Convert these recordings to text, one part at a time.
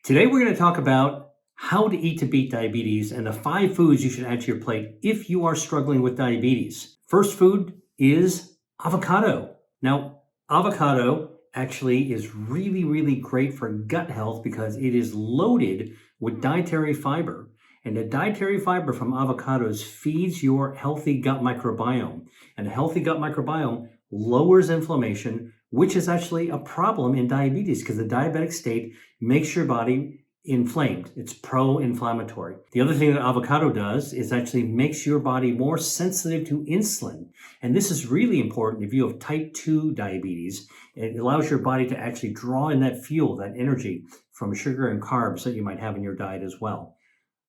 Today we're going to talk about how to eat to beat diabetes and the 5 foods you should add to your plate if you are struggling with diabetes. First food is avocado. Now, avocado actually is really great for gut health because it is loaded with dietary fiber. And the dietary fiber from avocados feeds your healthy gut microbiome. And a healthy gut microbiome lowers inflammation, which is actually a problem in diabetes because the diabetic state makes your body inflamed. It's pro-inflammatory. The other thing that avocado does is actually makes your body more sensitive to insulin. And this is really important if you have type 2 diabetes. It allows your body to actually draw in that fuel, that energy from sugar and carbs that you might have in your diet as well.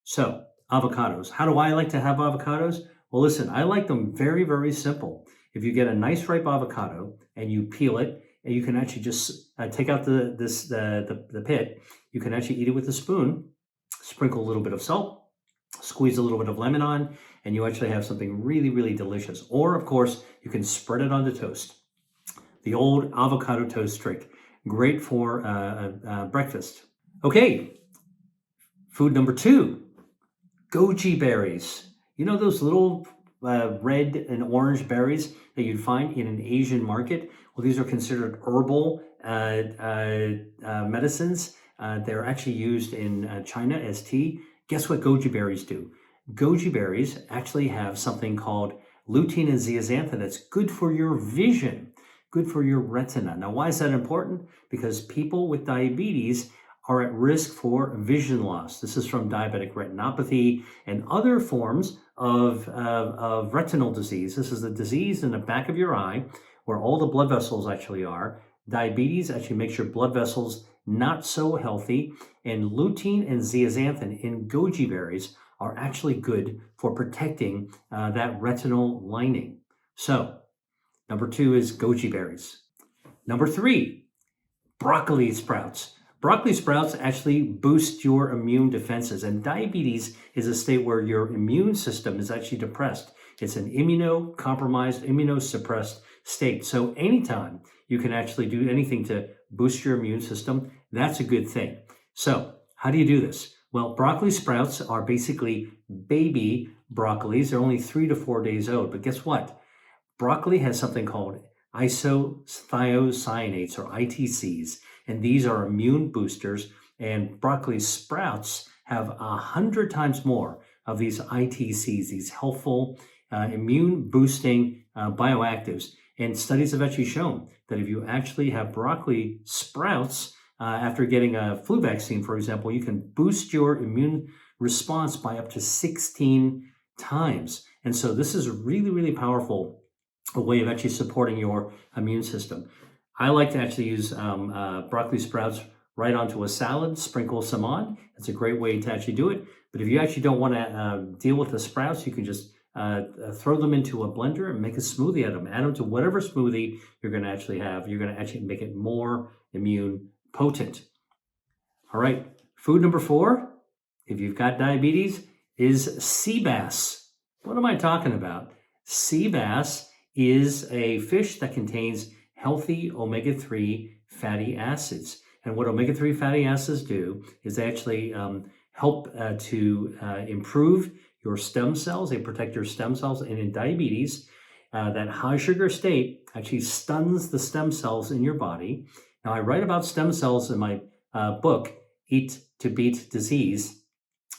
So, avocados. How do I like to have avocados? Well, listen, I like them very simple. If you get a nice ripe avocado and you peel it, and you can actually just take out the pit. You can actually eat it with a spoon, sprinkle a little bit of salt, squeeze a little bit of lemon on, and you actually have something really delicious. Or, of course, you can spread it onto toast. The old avocado toast trick. Great for breakfast. Okay, food number 2, goji berries. You know those little red and orange berries that you'd find in an Asian market? Well, these are considered herbal medicines. They're actually used in China as tea. Guess what goji berries do? Goji berries actually have something called lutein and zeaxanthin that's good for your vision, good for your retina. Now, why is that important? Because people with diabetes are at risk for vision loss. This is from diabetic retinopathy and other forms of retinal disease. This is the disease in the back of your eye where all the blood vessels actually are. Diabetes actually makes your blood vessels not so healthy, and lutein and zeaxanthin in goji berries are actually good for protecting that retinal lining. So, number 2 is goji berries. Number 3, broccoli sprouts. Broccoli sprouts actually boost your immune defenses, and diabetes is a state where your immune system is actually depressed. It's an immunocompromised, immunosuppressed state. So anytime you can actually do anything to boost your immune system, that's a good thing. So how do you do this? Well, broccoli sprouts are basically baby broccolis. They're only 3 to 4 days old, but guess what? Broccoli has something called isothiocyanates or ITCs, and these are immune boosters, and broccoli sprouts have 100 times more of these ITCs, these helpful immune boosting bioactives. And studies have actually shown that if you actually have broccoli sprouts after getting a flu vaccine, for example, you can boost your immune response by up to 16 times. And so this is really powerful, a way of actually supporting your immune system. I like to actually use broccoli sprouts right onto a salad, sprinkle some on. It's a great way to actually do it. But if you actually don't want to deal with the sprouts, you can just throw them into a blender and make a smoothie out of them. Add them to whatever smoothie you're going to actually have. You're going to actually make it more immune potent. All right, food number 4, if you've got diabetes, is Seabass. What am I talking about? Seabass is a fish that contains healthy omega-3 fatty acids. And what omega-3 fatty acids do is they actually help to improve your stem cells. They protect your stem cells. And in diabetes, that high sugar state actually stuns the stem cells in your body. Now, I write about stem cells in my book, Eat to Beat Disease.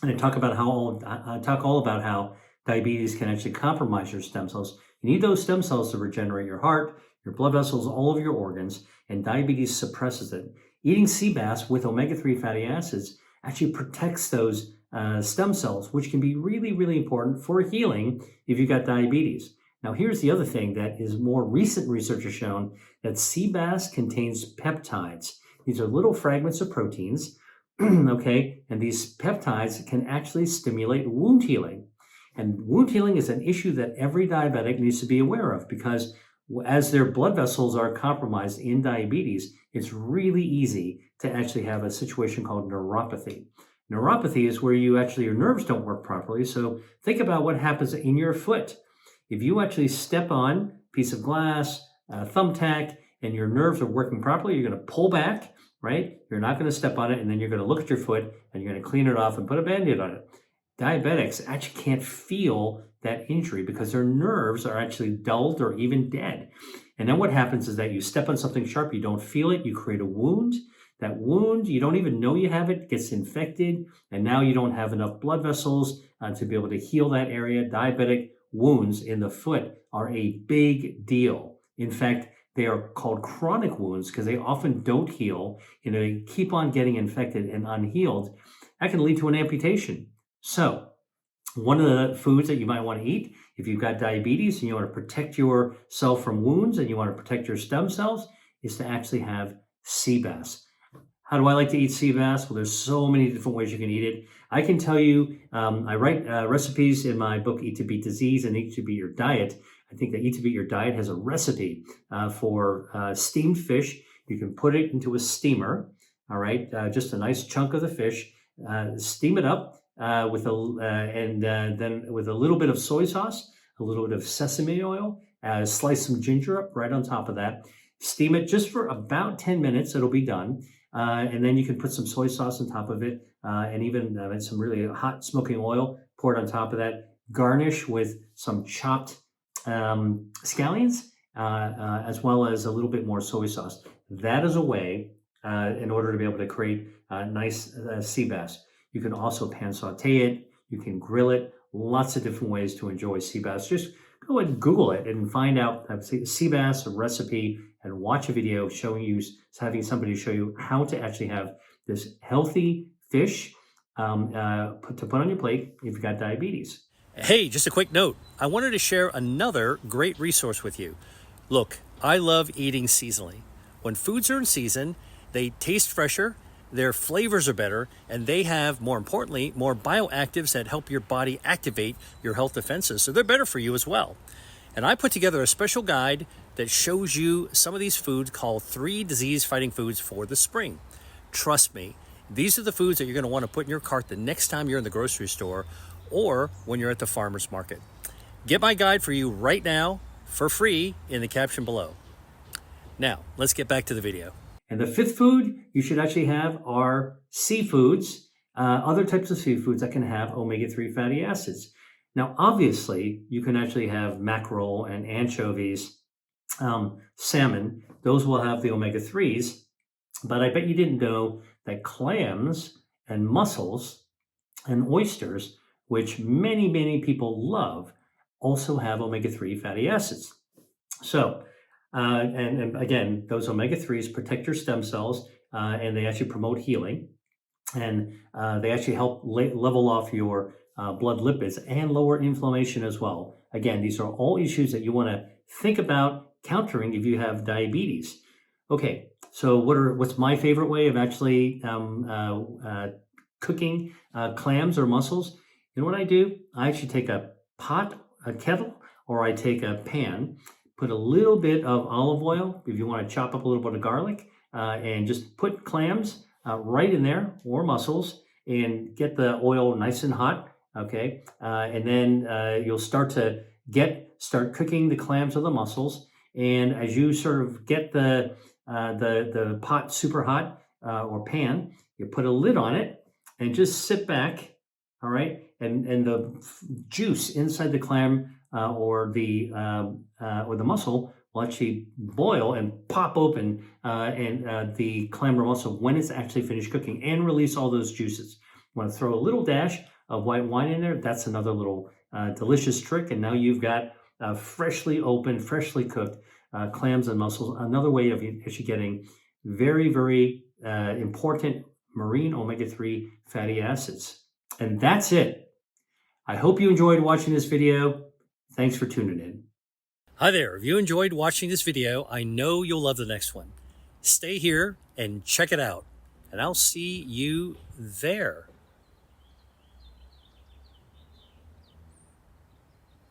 And I talk all about how diabetes can actually compromise your stem cells. You need those stem cells to regenerate your heart, your blood vessels, all of your organs, and diabetes suppresses it. Eating sea bass with omega-3 fatty acids actually protects those stem cells, which can be really important for healing if you've got diabetes. Now, here's the other thing that is more recent research has shown, that sea bass contains peptides. These are little fragments of proteins, okay? And these peptides can actually stimulate wound healing. And wound healing is an issue that every diabetic needs to be aware of, because as their blood vessels are compromised in diabetes, it's really easy to actually have a situation called neuropathy. Neuropathy is where your nerves don't work properly. So think about what happens in your foot. If you actually step on a piece of glass, a thumbtack, and your nerves are working properly, you're going to pull back, right? You're not going to step on it, and then you're going to look at your foot and you're going to clean it off and put a Band-Aid on it. Diabetics actually can't feel that injury because their nerves are actually dulled or even dead. And then what happens is that you step on something sharp, you don't feel it, you create a wound. That wound, you don't even know you have it, gets infected, and now you don't have enough blood vessels to be able to heal that area. Diabetic wounds in the foot are a big deal. In fact, they are called chronic wounds because they often don't heal. They keep on getting infected and unhealed. That can lead to an amputation. So, one of the foods that you might want to eat if you've got diabetes and you want to protect yourself from wounds and you want to protect your stem cells is to actually have sea bass. How do I like to eat sea bass? Well, there's so many different ways you can eat it. I can tell you, I write recipes in my book, Eat to Beat Disease and Eat to Beat Your Diet. I think that Eat to Beat Your Diet has a recipe for steamed fish. You can put it into a steamer, all right? Just a nice chunk of the fish. Steam it up then with a little bit of soy sauce, a little bit of sesame oil, slice some ginger up right on top of that. Steam it just for about 10 minutes. It'll be done. And then you can put some soy sauce on top of it and even some really hot smoking oil, pour it on top of that. Garnish with some chopped scallions as well as a little bit more soy sauce. That is a way in order to be able to create nice sea bass. You can also pan saute it. You can grill it. Lots of different ways to enjoy sea bass. Just go and Google it and find out sea bass recipe and watch a video showing you, having somebody show you how to actually have this healthy fish to put on your plate if you've got diabetes. Hey, just a quick note. I wanted to share another great resource with you. Look, I love eating seasonally. When foods are in season, they taste fresher, their flavors are better, and they have, more importantly, more bioactives that help your body activate your health defenses. So they're better for you as well. And I put together a special guide that shows you some of these foods called 3 disease-fighting foods for the spring. Trust me, these are the foods that you're going to want to put in your cart the next time you're in the grocery store or when you're at the farmer's market. Get my guide for you right now for free in the caption below. Now, let's get back to the video. And the 5th food you should actually have are seafoods, other types of seafoods that can have omega-3 fatty acids. Now, obviously, you can actually have mackerel and anchovies, salmon. Those will have the omega-3s, but I bet you didn't know that clams and mussels and oysters, which many, many people love, also have omega-3 fatty acids. So, and again, those omega-3s protect your stem cells and they actually promote healing. And they actually help level off your blood lipids and lower inflammation as well. Again, these are all issues that you want to think about countering if you have diabetes. Okay, so what's my favorite way of actually cooking clams or mussels? You know what I do? I actually take a kettle, or I take a pan, put a little bit of olive oil, if you want to chop up a little bit of garlic, and just put clams right in there, or mussels, and get the oil nice and hot, okay? And then you'll start cooking the clams or the mussels, and as you sort of get the pot super hot or pan, you put a lid on it and just sit back, all right? And the juice inside the clam or the mussel will actually boil and pop open the clam or mussel when it's actually finished cooking and release all those juices. You want to throw a little dash of white wine in there. That's another little delicious trick. And now you've got freshly opened, freshly cooked clams and mussels. Another way of actually getting very, very important marine omega-3 fatty acids. And that's it. I hope you enjoyed watching this video. Thanks for tuning in. Hi there. If you enjoyed watching this video, I know you'll love the next one. Stay here and check it out. And I'll see you there.